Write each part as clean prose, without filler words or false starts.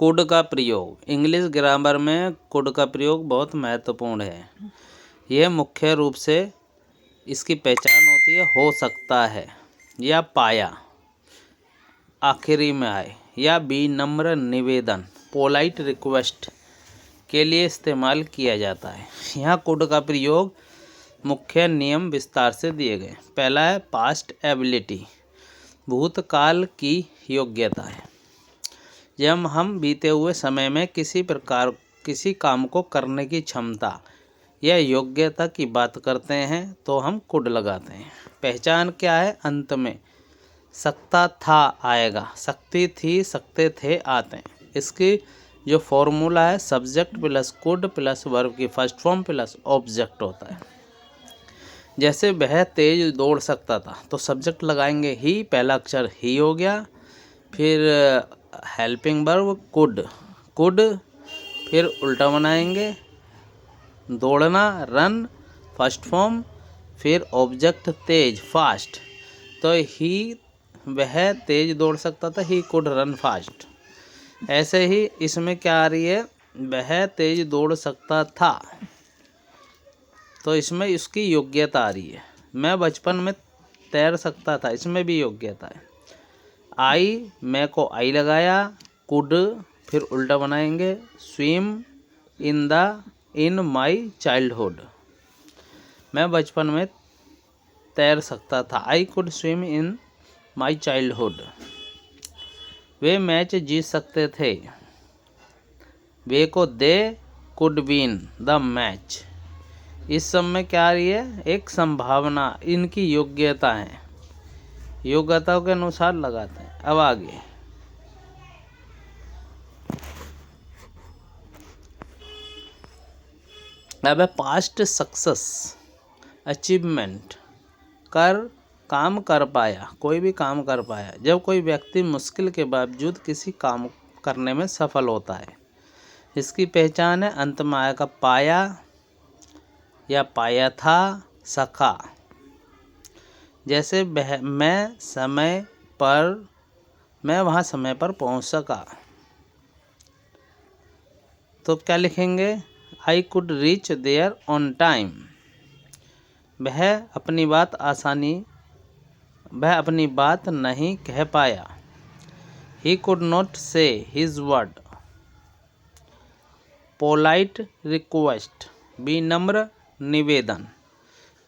Could का प्रयोग। English grammar में कुड का प्रयोग बहुत महत्वपूर्ण है। यह मुख्य रूप से इसकी पहचान होती है हो सकता है या पाया आखिरी में आए या विनम्र निवेदन पोलाइट रिक्वेस्ट के लिए इस्तेमाल किया जाता है। यहाँ कुड का प्रयोग मुख्य नियम विस्तार से दिए गए। पहला है पास्ट एबिलिटी, भूतकाल की योग्यता है। जब हम बीते हुए समय में किसी काम को करने की क्षमता या योग्यता की बात करते हैं तो हम कुड लगाते हैं। पहचान क्या है? अंत में सकता था आएगा, सकती थी, सकते थे आते हैं। इसकी जो फॉर्मूला है subject plus could plus verb की फर्स्ट फॉर्म प्लस ऑब्जेक्ट होता है। जैसे वह तेज दौड़ सकता था तो सब्जेक्ट लगाएंगे ही, पहला अक्षर ही हो गया, फिर हेल्पिंग वर्ब कुड, फिर उल्टा बनाएंगे दौड़ना रन फर्स्ट फॉर्म, फिर ऑब्जेक्ट तेज फास्ट। तो ही वह तेज दौड़ सकता था, ही कुड रन फास्ट। ऐसे ही इसमें क्या आ रही है? वह तेज दौड़ सकता था, तो इसमें इसकी योग्यता आ रही है। मैं बचपन में तैर सकता था, इसमें भी योग्यता है। मैं को आई लगाया, कुड, फिर उल्टा बनाएंगे स्विम इन माई चाइल्डहुड। मैं बचपन में तैर सकता था, I could swim in my childhood. वे मैच जीत सकते थे, वे को they could win the match. इस सब में क्या आ रही है? एक संभावना, इनकी योग्यता है, योग्यताओं के अनुसार लगाते हैं। अब आगे अब है पास्ट सक्सेस, अचीवमेंट, काम कर पाया, कोई भी काम कर पाया। जब कोई व्यक्ति मुश्किल के बावजूद किसी काम करने में सफल होता है। इसकी पहचान है अंत में आएगा पाया या पाया था, सका। जैसे मैं वहाँ समय पर पहुँच सका, तो क्या लिखेंगे? I could reach there on time. वह अपनी बात नहीं कह पाया, he could not say his word. Polite request, विनम्र निवेदन।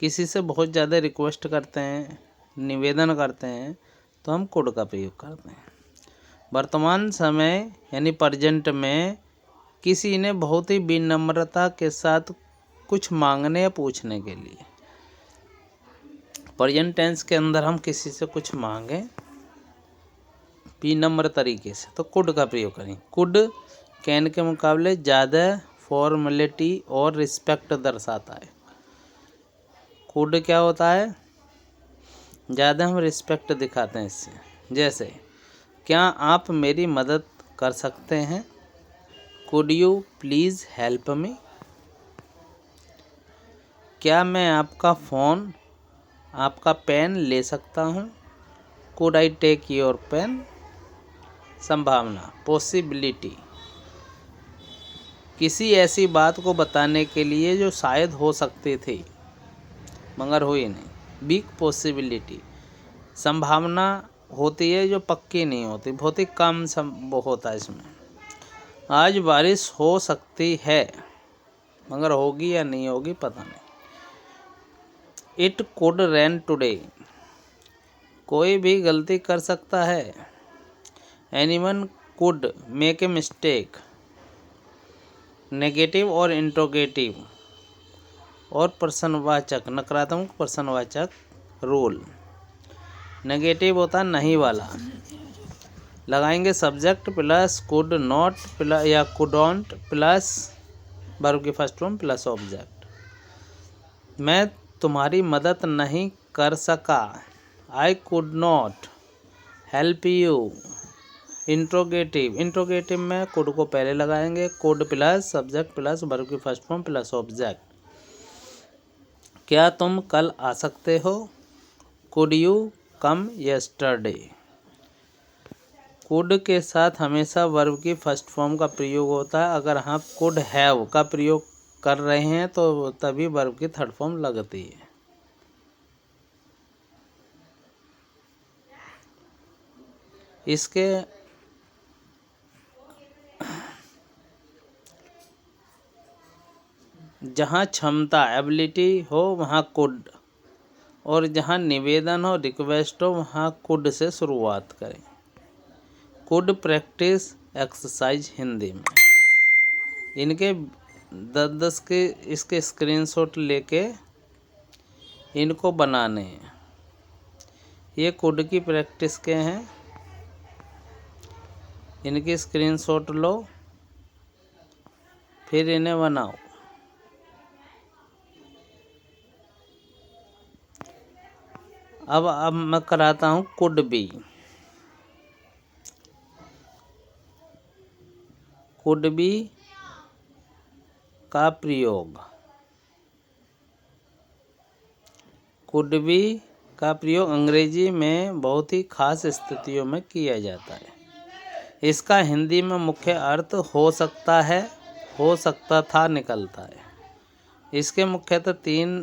किसी से बहुत ज़्यादा रिक्वेस्ट करते हैं, निवेदन करते हैं, तो हम कुड का प्रयोग करते हैं। वर्तमान समय यानी प्रेजेंट में किसी ने बहुत ही विनम्रता के साथ कुछ मांगने या पूछने के लिए, प्रेजेंट टेंस के अंदर हम किसी से कुछ मांगे विनम्र तरीके से तो कुड का प्रयोग करें। कुड कैन के मुकाबले ज़्यादा फॉर्मेलिटी और रिस्पेक्ट दर्शाता है। कुड क्या होता है? ज़्यादा हम रिस्पेक्ट दिखाते हैं इससे। जैसे क्या आप मेरी मदद कर सकते हैं? Could you please help me? क्या मैं आपका फ़ोन, आपका पेन ले सकता हूँ? Could I take your pen? संभावना, पॉसिबिलिटी, किसी ऐसी बात को बताने के लिए जो शायद हो सकती थी मगर हुई नहीं। बिग पॉसिबिलिटी, संभावना होती है जो पक्की नहीं होती, बहुत ही कम वो होता है इसमें। आज बारिश हो सकती है मगर होगी या नहीं होगी पता नहीं। इट कुड रेन टुडे, कोई भी गलती कर सकता है। Anyone could make a mistake. Negative और इंट्रोगेटिव और प्रश्नवाचक, नकारात्मक प्रश्नवाचक रूल। नेगेटिव होता है नहीं वाला, लगाएंगे subject plus could not plus या कुडोंट प्लस वर्ब की फर्स्ट फॉर्म प्लस ऑब्जेक्ट। मैं तुम्हारी मदद नहीं कर सका, I could not help you. Interrogative में कुड को पहले लगाएंगे, could plus subject plus verb की फर्स्ट फॉर्म प्लस ऑब्जेक्ट। क्या तुम कल आ सकते हो? Could you come yesterday? Could के साथ हमेशा वर्ब की फर्स्ट फॉर्म का प्रयोग होता है। अगर हम कुड हैव का प्रयोग कर रहे हैं तो तभी वर्ब की थर्ड फॉर्म लगती है। इसके जहाँ क्षमता एबिलिटी हो वहाँ कुड, और जहाँ निवेदन हो रिक्वेस्ट हो वहाँ कुड से शुरुआत करें। कुड प्रैक्टिस एक्सरसाइज हिंदी में। इनके 10-10 के इसके स्क्रीनशॉट लेके इनको बनाने हैं। ये कुड की प्रैक्टिस के हैं, इनकी स्क्रीनशॉट लो फिर इन्हें बनाओ। अब मैं कराता हूँ कुड बी। कुड बी का प्रयोग, कुड बी का प्रयोग अंग्रेजी में बहुत ही खास स्थितियों में किया जाता है। इसका हिंदी में मुख्य अर्थ हो सकता है, हो सकता था निकलता है। इसके मुख्यतः 3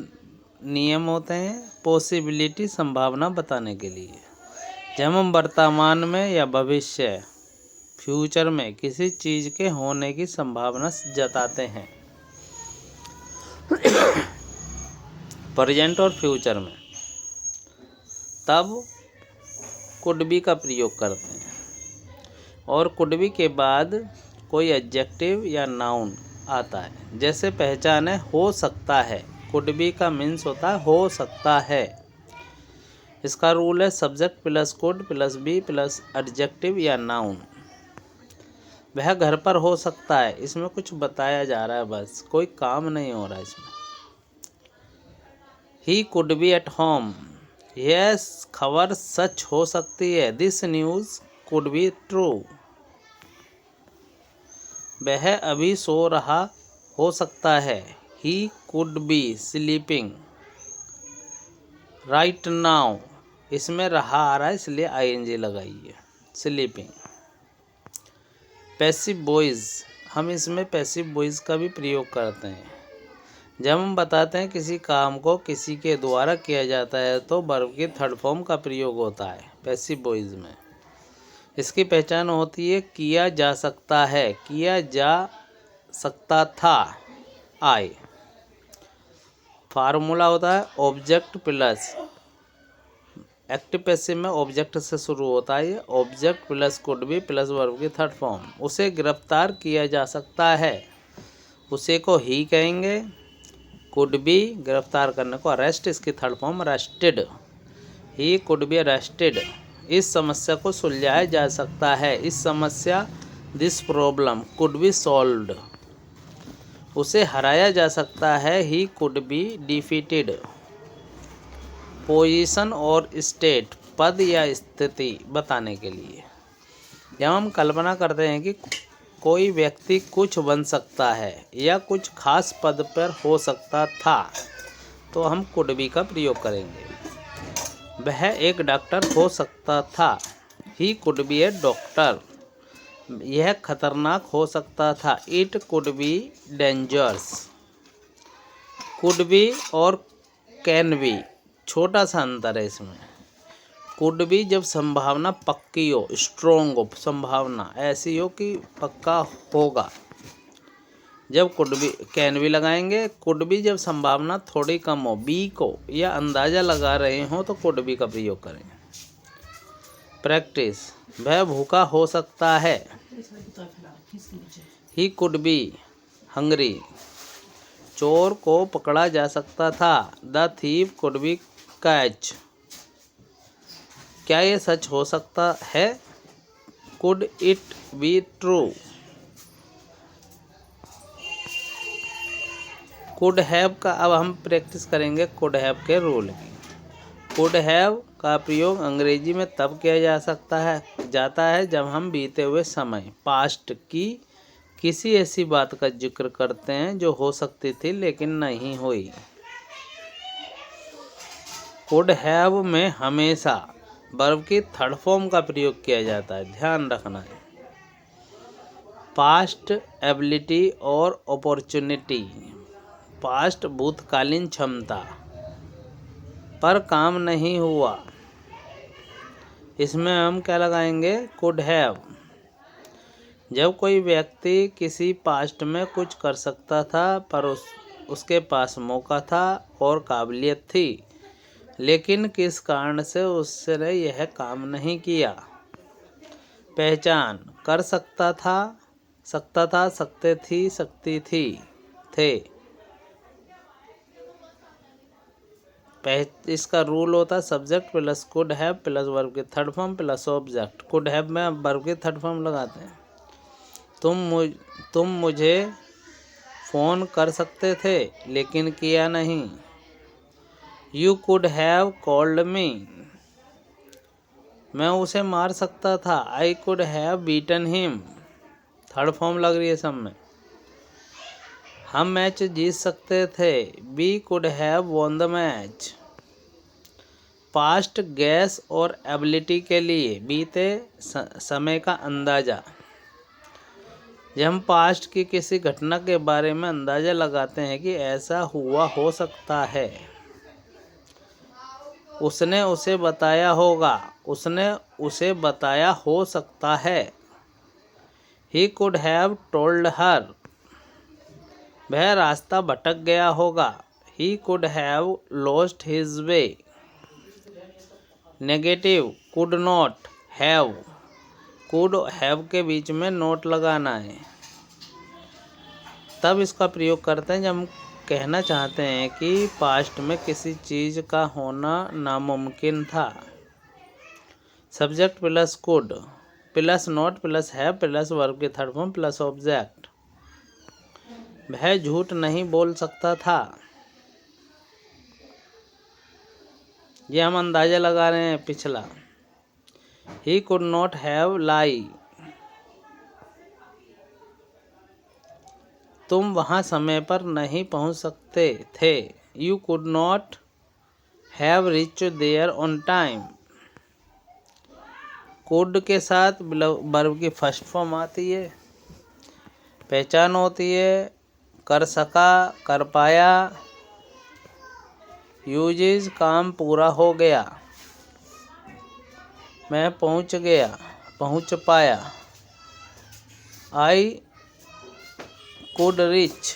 नियम होते हैं पॉसिबिलिटी संभावना बताने के लिए। जब हम वर्तमान में या भविष्य फ्यूचर में किसी चीज़ के होने की संभावना जताते हैं, प्रेजेंट और फ्यूचर में, तब कुड बी का प्रयोग करते हैं। और कुड बी के बाद कोई एडजेक्टिव या नाउन आता है। जैसे पहचान है हो सकता है, कुड बी का मीन्स होता है हो सकता है। इसका रूल है subject plus could plus B plus adjective या नाउन। वह घर पर हो सकता है, इसमें कुछ बताया जा रहा है, बस कोई काम नहीं हो रहा है इसमें। He could be at home, यह खबर सच हो सकती है। This news could be true, वह अभी सो रहा हो सकता है। He could be sleeping right now, इसमें रहा आ रहा है इसलिए आईएनजी लगाई है, स्लीपिंग। पैसिव वॉइस, हम इसमें पैसिव वॉइस का भी प्रयोग करते हैं। जब हम बताते हैं किसी काम को किसी के द्वारा किया जाता है तो वर्ब की थर्ड फॉर्म का प्रयोग होता है पैसिव वॉइस में। इसकी पहचान होती है किया जा सकता है, किया जा सकता था, आए। फार्मूला होता है ऑब्जेक्ट प्लस, एक्टिव पैसिव में ऑब्जेक्ट से शुरू होता है, ये object plus could be plus verb की थर्ड फॉर्म। उसे गिरफ्तार किया जा सकता है, उसे को ही कहेंगे। कुड बी गिरफ्तार करने को अरेस्ट, इसकी third form arrested. He could be arrested, इस समस्या को सुलझाया जा सकता है। इस समस्या this problem could be solved, उसे हराया जा सकता है। He could be defeated. Position और स्टेट, पद या स्थिति बताने के लिए। जब हम कल्पना करते हैं कि कोई व्यक्ति कुछ बन सकता है या कुछ खास पद पर हो सकता था तो हम कुड बी का प्रयोग करेंगे। वह एक डॉक्टर हो सकता था, he could be A doctor. यह खतरनाक हो सकता था, it could be dangerous. Could be और कैन बी, छोटा सा अंतर है इसमें। कुड बी जब संभावना पक्की हो, स्ट्रोंग हो, संभावना ऐसी हो कि पक्का होगा, जब कुड बी कैन बी लगाएंगे। कुड बी जब संभावना थोड़ी कम हो, बी को या अंदाज़ा लगा रहे हो तो कुड बी का प्रयोग करें। प्रैक्टिस, वह भूखा हो सकता है, ही कुड बी हंग्री। चोर को पकड़ा जा सकता था, the thief could be catch. क्या ये सच हो सकता है, could it be true. Could have का अब हम प्रैक्टिस करेंगे कुड हैव के रूल की। कुड हैव का प्रयोग अंग्रेजी में तब किया जाता है जब हम बीते हुए समय पास्ट की किसी ऐसी बात का जिक्र करते हैं जो हो सकती थी लेकिन नहीं हुई। कुड हैव में हमेशा वर्ब की थर्ड फॉर्म का प्रयोग किया जाता है, ध्यान रखना है। पास्ट एबिलिटी और अपॉर्चुनिटी, पास्ट भूतकालीन क्षमता, पर काम नहीं हुआ, इसमें हम क्या लगाएंगे, कुड हैव। जब कोई व्यक्ति किसी पास्ट में कुछ कर सकता था पर उसके पास मौका था और काबिलियत थी, लेकिन किस कारण से उसने यह काम नहीं किया। पहचान, कर सकता था, सकते थी, सकती थी, थे। इसका रूल होता है subject plus could have plus verb की third form plus object. Could have में वर्ब की थर्ड फॉर्म लगाते हैं। तुम मुझे फ़ोन कर सकते थे लेकिन किया नहीं। You could have called me, मैं उसे मार सकता था। I could have beaten him, third form लग रही है सब में। हम मैच जीत सकते थे। We could have won the match. Past guess और एबिलिटी के लिए बीते समय का अंदाज़ा। जब हम पास्ट की किसी घटना के बारे में अंदाज़ा लगाते हैं कि ऐसा हुआ हो सकता है, उसने उसे बताया होगा, उसने उसे बताया हो सकता है। ही कुड हैव टोल्ड हर, वह रास्ता भटक गया होगा। ही could have lost his way. Negative, could not have, could have के बीच में नोट लगाना है। तब इसका प्रयोग करते हैं जब हम कहना चाहते हैं कि पास्ट में किसी चीज़ का होना नामुमकिन था। Subject plus could plus not plus have plus verb की थर्ड फॉर्म प्लस ऑब्जेक्ट। वह झूठ नहीं बोल सकता था। ये हम अंदाज़ा लगा रहे हैं पिछला। He could not have lie, तुम वहाँ समय पर नहीं पहुँच सकते थे। You could not have reach there on time. Could के साथ वर्ब की फर्स्ट फॉर्म आती है। पहचान होती है कर सका, कर पाया। यूजेज, काम पूरा हो गया। मैं पहुँच गया, पहुँच पाया। आई कुड रीच।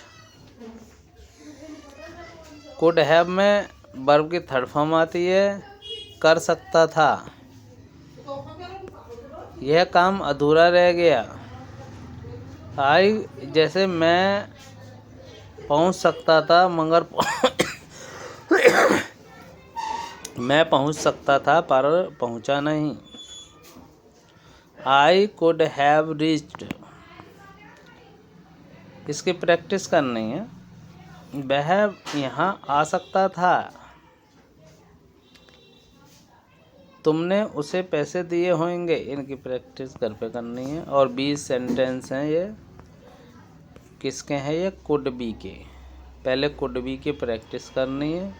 कुड हैव में वर्ब की थर्ड फॉर्म आती है, कर सकता था। यह काम अधूरा रह गया। आई, जैसे मैं पहुंच सकता था मगर मैं पहुंच सकता था पर पहुंचा नहीं। आई कुड हैव रीच्ड, इसकी प्रैक्टिस करनी है। वह यहाँ आ सकता था। तुमने उसे पैसे दिए होंगे, इनकी प्रैक्टिस घर पे करनी है। और 20 सेंटेंस हैं ये, किसके हैं ये, कुड बी के। पहले कुड बी की प्रैक्टिस करनी है,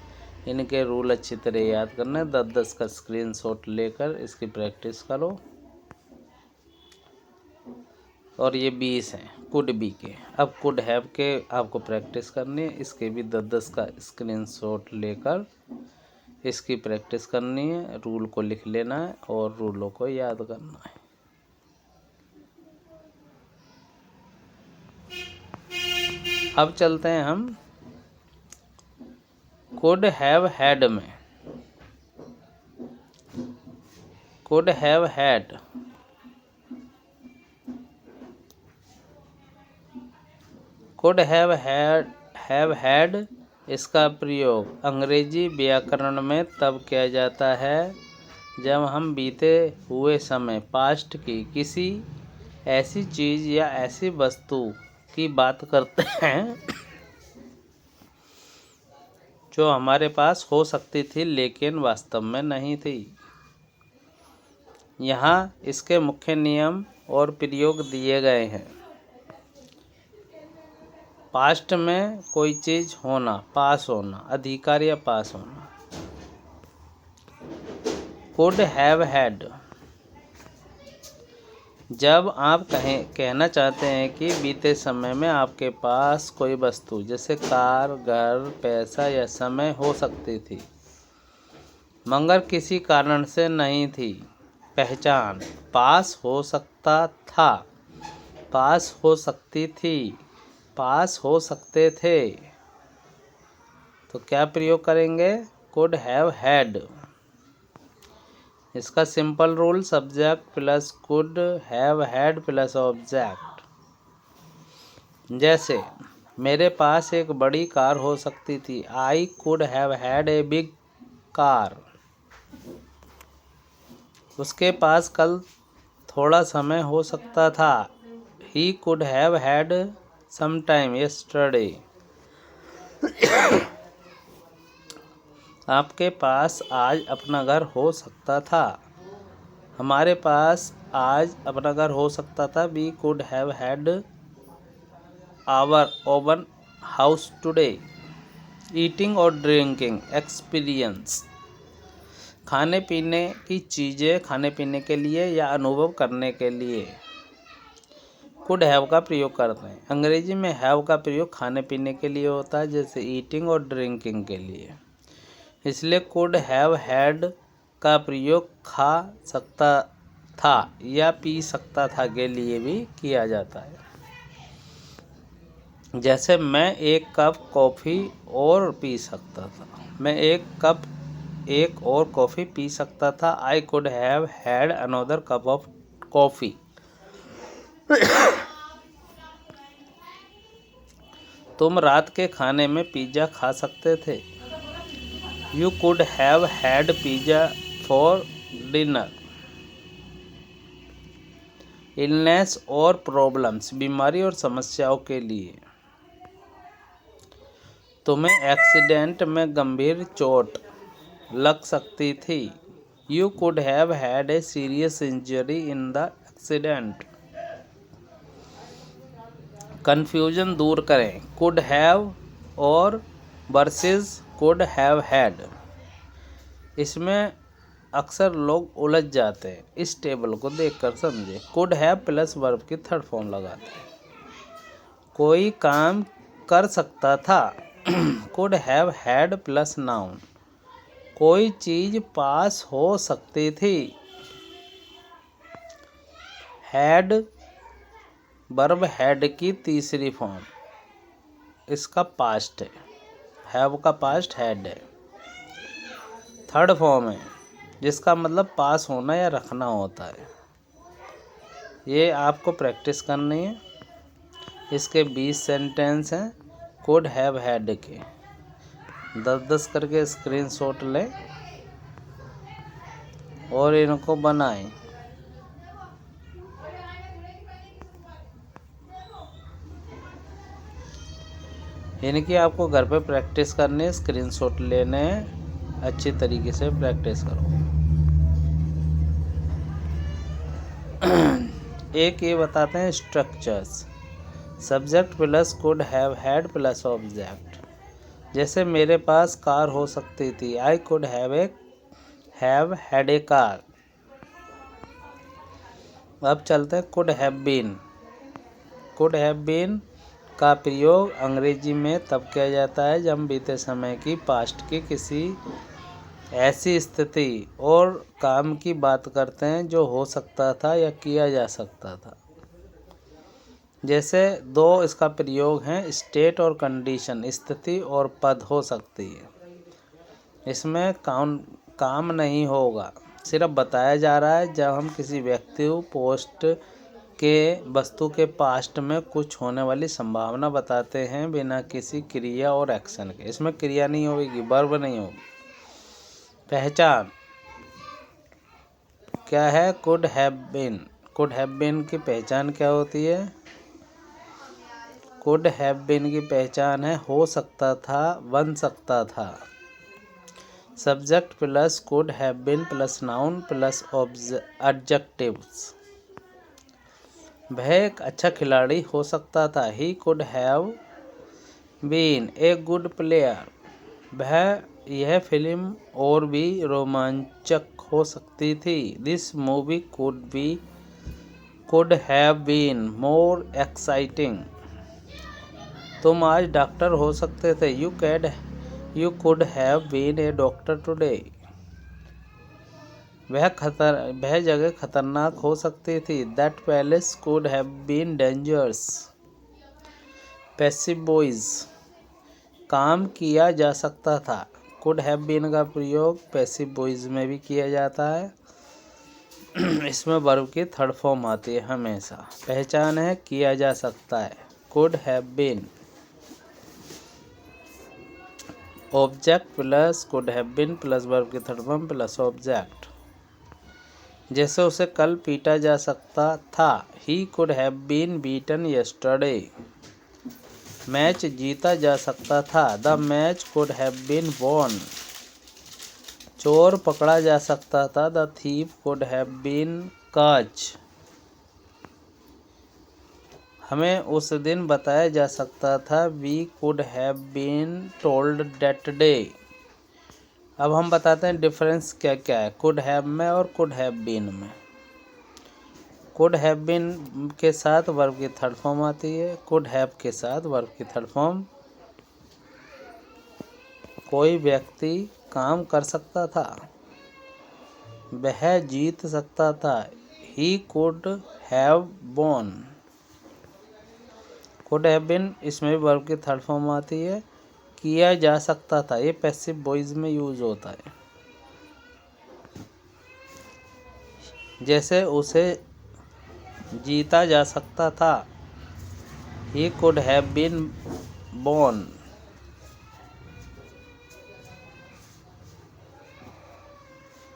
इनके रूल अच्छी तरह याद करना है। 10-10 का स्क्रीनशॉट लेकर इसकी प्रैक्टिस करो। और ये 20 हैं कुड बी के। अब कुड हैव के आपको प्रैक्टिस करनी है, इसके भी 10-10 का स्क्रीनशॉट लेकर इसकी प्रैक्टिस करनी है। रूल को लिख लेना है और रूलों को याद करना है। अब चलते हैं हम कुड हैव हैड में। Could have had, could have had इसका प्रयोग अंग्रेजी व्याकरण में तब किया जाता है जब हम बीते हुए समय पास्ट की किसी ऐसी चीज़ या ऐसी वस्तु की बात करते हैं जो हमारे पास हो सकती थी लेकिन वास्तव में नहीं थी। यहाँ इसके मुख्य नियम और प्रयोग दिए गए हैं। पास्ट में कोई चीज़ होना, पास होना, अधिकार या पास होना। Could have had. जब आप कहना चाहते हैं कि बीते समय में आपके पास कोई वस्तु जैसे कार, घर, पैसा या समय हो सकती थी मगर किसी कारण से नहीं थी। पहचान, पास हो सकता था, पास हो सकती थी, पास हो सकते थे। तो क्या प्रयोग करेंगे? Could have had. इसका simple rule subject plus could have had plus object. जैसे मेरे पास एक बड़ी कार हो सकती थी। I could have had a big car. उसके पास कल थोड़ा समय हो सकता था। He could have had some time yesterday. आपके पास आज अपना घर हो सकता था। हमारे पास आज अपना घर हो सकता था। We could have had our own house today. Eating और ड्रिंकिंग एक्सपीरियंस, खाने पीने की चीज़ें खाने पीने के लिए या अनुभव करने के लिए कुड हैव का प्रयोग करते हैं। अंग्रेजी में हैव का प्रयोग खाने पीने के लिए होता है, जैसे ईटिंग और ड्रिंकिंग के लिए। इसलिए कुड हैव हैड का प्रयोग खा सकता था या पी सकता था के लिए भी किया जाता है। जैसे मैं एक कप कॉफ़ी और पी सकता था। मैं एक और कॉफ़ी पी सकता था। I could have had another cup of coffee. तुम रात के खाने में पिज़्ज़ा खा सकते थे। You could have had pizza for dinner. Illness और प्रॉब्लम्स, बीमारी और समस्याओं के लिए। तुम्हें एक्सीडेंट में गंभीर चोट लग सकती थी। You could have had a serious injury in the accident. Confusion दूर करें। कुड हैव और वर्सेस कुड हैव हैड, इसमें अक्सर लोग उलझ जाते हैं। इस टेबल को देखकर समझे। कुड हैव प्लस वर्ब की थर्ड फॉर्म लगाते हैं। कोई काम कर सकता था। Could have had plus noun. कोई चीज़ पास हो सकती थी। हैड वर्ब हैड की तीसरी फॉर्म, इसका पास्ट है। हैव का पास्ट हैड है। थर्ड फॉर्म है जिसका मतलब पास होना या रखना होता है। ये आपको प्रैक्टिस करनी है। इसके 20 सेंटेंस हैं कुड हैव हैड के। 10-10 करके स्क्रीनशॉट लें और इनको बनाएं। इनकी आपको घर पे प्रैक्टिस करनी है, स्क्रीनशॉट लेने हैं, अच्छी तरीके से प्रैक्टिस करो। एक ये बताते हैं structures. Subject plus could have had plus object. जैसे मेरे पास कार हो सकती थी। I could have had a car. अब चलते हैं could have been. Could have been का प्रयोग अंग्रेजी में तब किया जाता है जब बीते समय की पास्ट की किसी ऐसी स्थिति और काम की बात करते हैं जो हो सकता था या किया जा सकता था। जैसे दो इसका प्रयोग है, स्टेट और कंडीशन। स्थिति और पद हो सकती है। इसमें काम नहीं होगा, सिर्फ बताया जा रहा है जब हम किसी व्यक्ति पोस्ट के वस्तु के पास्ट में कुछ होने वाली संभावना बताते हैं बिना किसी क्रिया और एक्शन के। इसमें क्रिया नहीं होगी, वर्ब नहीं होगी। पहचान क्या है? Could have been. Could have been की पहचान क्या होती है? कुड हैव बीन की पहचान है हो सकता था, बन सकता था। Subject plus could have been plus noun plus adjectives. वह एक अच्छा खिलाड़ी हो सकता था। He could have been a good player. वह यह फिल्म और भी रोमांचक हो सकती थी। This movie could have been more exciting. तुम आज डॉक्टर हो सकते थे। You could have been a doctor today. वह जगह खतरनाक हो सकती थी। That palace could have been dangerous. Passive voice, काम किया जा सकता था। Could have been का प्रयोग पैसिव वॉइस में भी किया जाता है। इसमें वर्ब की थर्ड फॉर्म आती है हमेशा। पहचान है किया जा सकता है। Could have been, object plus could have been plus verb की थर्ड फॉर्म प्लस ऑब्जेक्ट। जैसे उसे कल पीटा जा सकता था। He could have been beaten yesterday. Match जीता जा सकता था। The match could have been won. चोर पकड़ा जा सकता था। The thief could have been caught. हमें उस दिन बताया जा सकता था। We could have been told that day. अब हम बताते हैं डिफरेंस क्या क्या है could have में और could have been में। could have been के साथ वर्ब की थर्ड फॉर्म आती है। could have के साथ वर्ब की थर्ड फॉर्म। कोई व्यक्ति काम कर सकता था। वह जीत सकता था। He could have won. could have been इसमें भी वर्ब की थर्ड फॉर्म आती है। किया जा सकता था, ये पैसिव वॉइस में यूज होता है। जैसे उसे जीता जा सकता था। He could have been won.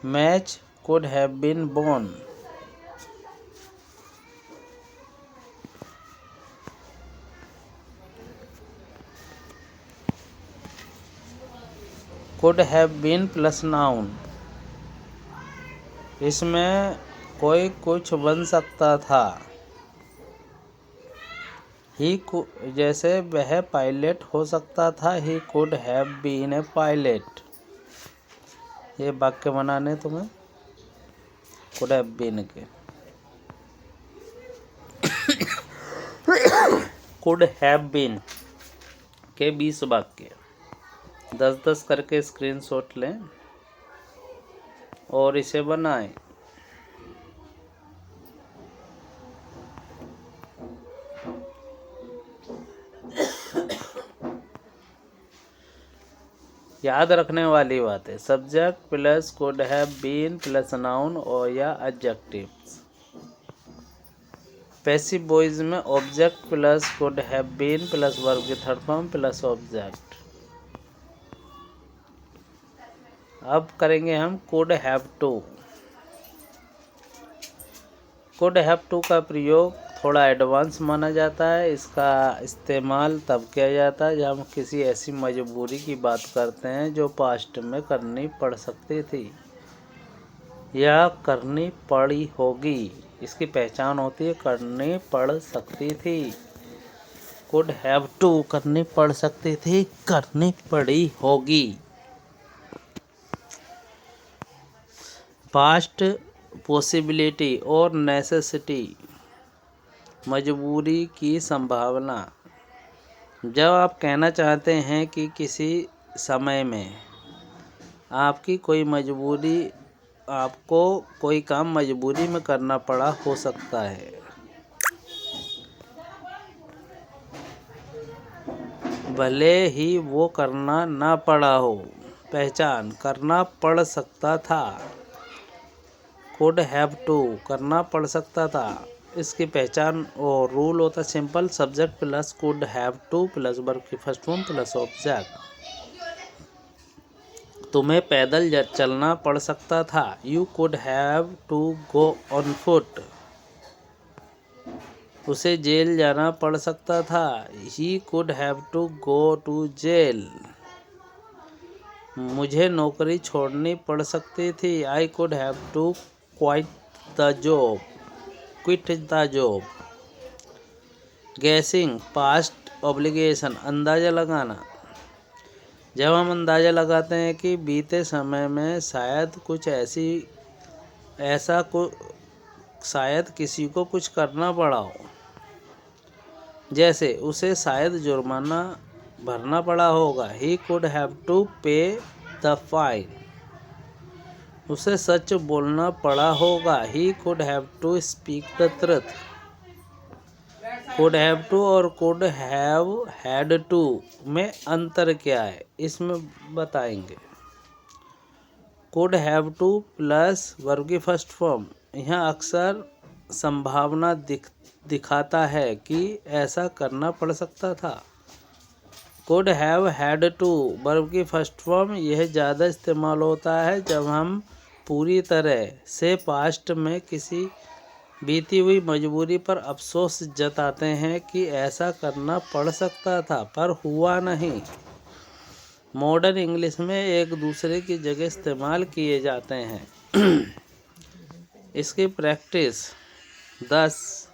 Match could have been won. could have been plus noun. इसमें कोई कुछ बन सकता था। जैसे वह पायलट हो सकता था। He could have been a pilot. ये वाक्य बनाने तुम्हें could have been के। could have been के 20 वाक्य 10-10 करके स्क्रीनशॉट लें और इसे बनाएं। याद रखने वाली बात है subject plus could have been plus noun और या एडजेक्टिव्स। पैसिव वॉइस में object plus could have been plus verb की थर्ड फॉर्म प्लस ऑब्जेक्ट। अब करेंगे हम could have to। could have to का प्रयोग थोड़ा एडवांस माना जाता है। इसका इस्तेमाल तब किया जाता है जब हम किसी ऐसी मजबूरी की बात करते हैं जो पास्ट में करनी पड़ सकती थी या करनी पड़ी होगी। इसकी पहचान होती है करनी पड़ सकती थी। could have to करनी पड़ सकती थी, करनी पड़ी होगी। पास्ट पॉसिबिलिटी और नेसेसिटी, मजबूरी की संभावना। जब आप कहना चाहते हैं कि किसी समय में आपकी कोई मजबूरी, आपको कोई काम मजबूरी में करना पड़ा हो सकता है। भले ही वो करना ना पड़ा हो। पहचान करना पड़ सकता था। could have to करना पड़ सकता था। इसकी पहचान और रूल होता है simple subject plus could have to plus verb की फर्स्ट फॉर्म प्लस ऑब्जेक्ट। तुम्हें पैदल चलना पड़ सकता था। You could have to go on foot. उसे जेल जाना पड़ सकता था। He could have to go to jail. मुझे नौकरी छोड़नी पड़ सकती थी। I could have to quit the job. Guessing, past obligation, अंदाजा लगाना। जब हम अंदाज़ा लगाते हैं कि बीते समय में शायद किसी को कुछ करना पड़ा हो, जैसे उसे शायद जुर्माना भरना पड़ा होगा, he could have to pay the fine। उसे सच बोलना पड़ा होगा, he could have to speak the truth। could have to और could have had to में अंतर क्या है, इसमें बताएंगे। could have to plus verb की फर्स्ट फॉर्म यहाँ अक्सर संभावना दिखाता है कि ऐसा करना पड़ सकता था। could have had to verb की फर्स्ट फॉर्म यह ज़्यादा इस्तेमाल होता है जब हम पूरी तरह से पास्ट में किसी बीती हुई मजबूरी पर अफसोस जताते हैं कि ऐसा करना पड़ सकता था पर हुआ नहीं। मॉडर्न इंग्लिश में एक दूसरे की जगह इस्तेमाल किए जाते हैं। इसकी प्रैक्टिस 10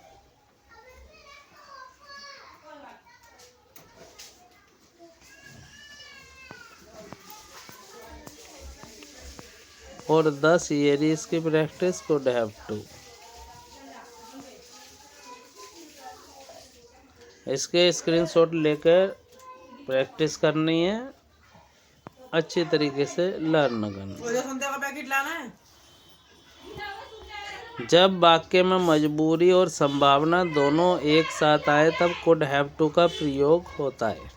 और 10 ईयर्स की प्रैक्टिस could have to। इसके स्क्रीनशॉट लेकर प्रैक्टिस करनी है, अच्छी तरीके से लर्न करना। जब वाक्य में मजबूरी और संभावना दोनों एक साथ आए तब could have to का प्रयोग होता है।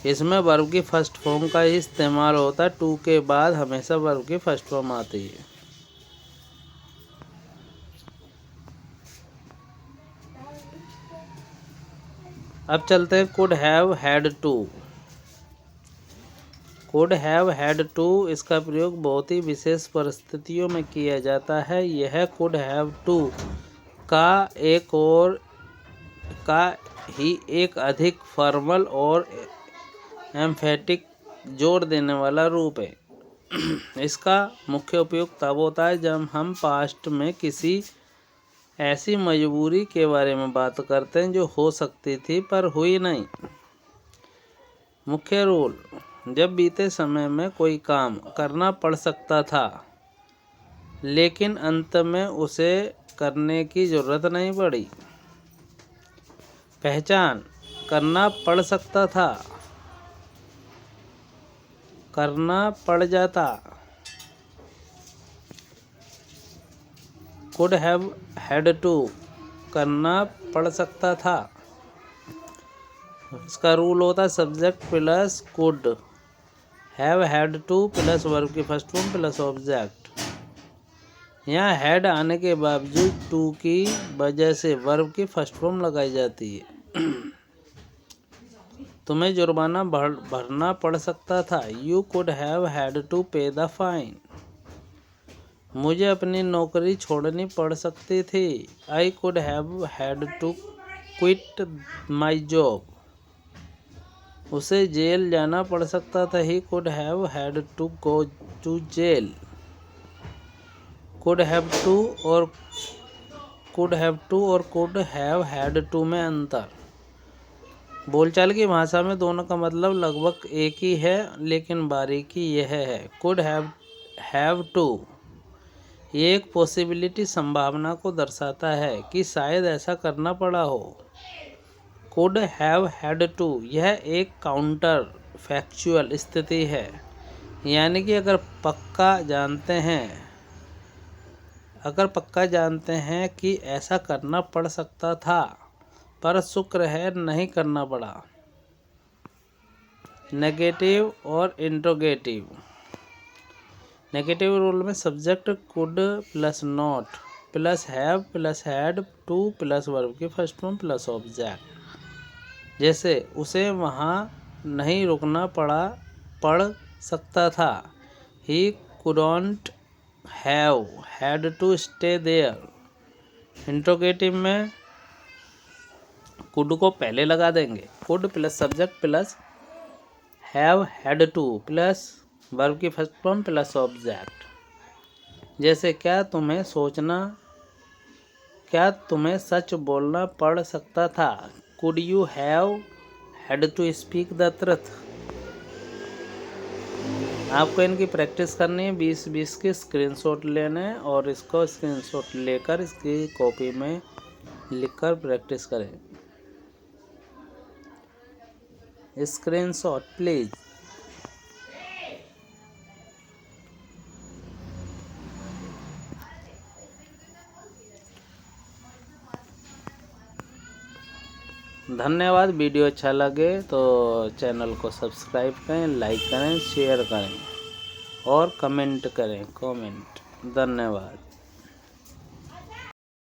इसमें वर्ब की फर्स्ट फॉर्म का ही इस्तेमाल होता है, टू के बाद हमेशा वर्ब की फर्स्ट फॉर्म आती है। अब चलते हैं could have had to। could have had to इसका प्रयोग बहुत ही विशेष परिस्थितियों में किया जाता है। यह could have to का एक अधिक फॉर्मल और एम्फेटिक जोर देने वाला रूप है। इसका मुख्य उपयोग तब होता है जब हम पास्ट में किसी ऐसी मजबूरी के बारे में बात करते हैं जो हो सकती थी पर हुई नहीं। मुख्य रूल, जब बीते समय में कोई काम करना पड़ सकता था लेकिन अंत में उसे करने की ज़रूरत नहीं पड़ी। पहचान, करना पड़ सकता था, करना पड़ जाता। could have had to करना पड़ सकता था। इसका रूल होता है subject plus could have had to plus verb की फर्स्ट फॉर्म प्लस ऑब्जेक्ट। यहाँ हैड आने के बावजूद टू की वजह से वर्ब की फर्स्ट फॉर्म लगाई जाती है। तुम्हें जुर्माना भरना पड़ सकता था, you could have had to pay the fine. मुझे अपनी नौकरी छोड़नी पड़ सकती थी, I could have had to quit my job. उसे जेल जाना पड़ सकता था, he could have had to go to jail. Could have to और कुड हैव हैड टू में अंतर। बोलचाल की भाषा में दोनों का मतलब लगभग एक ही है, लेकिन बारीकी यह है कुड हैव टू ये एक पॉसिबिलिटी संभावना को दर्शाता है कि शायद ऐसा करना पड़ा हो। कुड हैव हैड टू यह एक काउंटर फैक्चुअल स्थिति है, यानी कि अगर पक्का जानते हैं कि ऐसा करना पड़ सकता था पर शुक्र है नहीं करना पड़ा। नेगेटिव और इंट्रोगेटिव। नेगेटिव रूल में subject could plus not plus have plus had to plus verb की फर्स्ट फॉर्म प्लस ऑब्जेक्ट। जैसे उसे वहाँ नहीं रुकना पड़ सकता था, he couldn't have had to stay there. Interrogative में कुड को पहले लगा देंगे, could plus subject plus have had to plus verb की फर्स्ट फॉर्म प्लस ऑब्जेक्ट। जैसे क्या तुम्हें सच बोलना पड़ सकता था, could you have had to speak the truth. आपको इनकी प्रैक्टिस करनी है, 20-20 के स्क्रीनशॉट लेने हैं और इसको स्क्रीनशॉट लेकर इसकी कॉपी में लिखकर प्रैक्टिस करें। Screenshot please. धन्यवाद। वीडियो अच्छा लगे तो चैनल को सब्सक्राइब करें, लाइक करें, शेयर करें और कमेंट करें। धन्यवाद।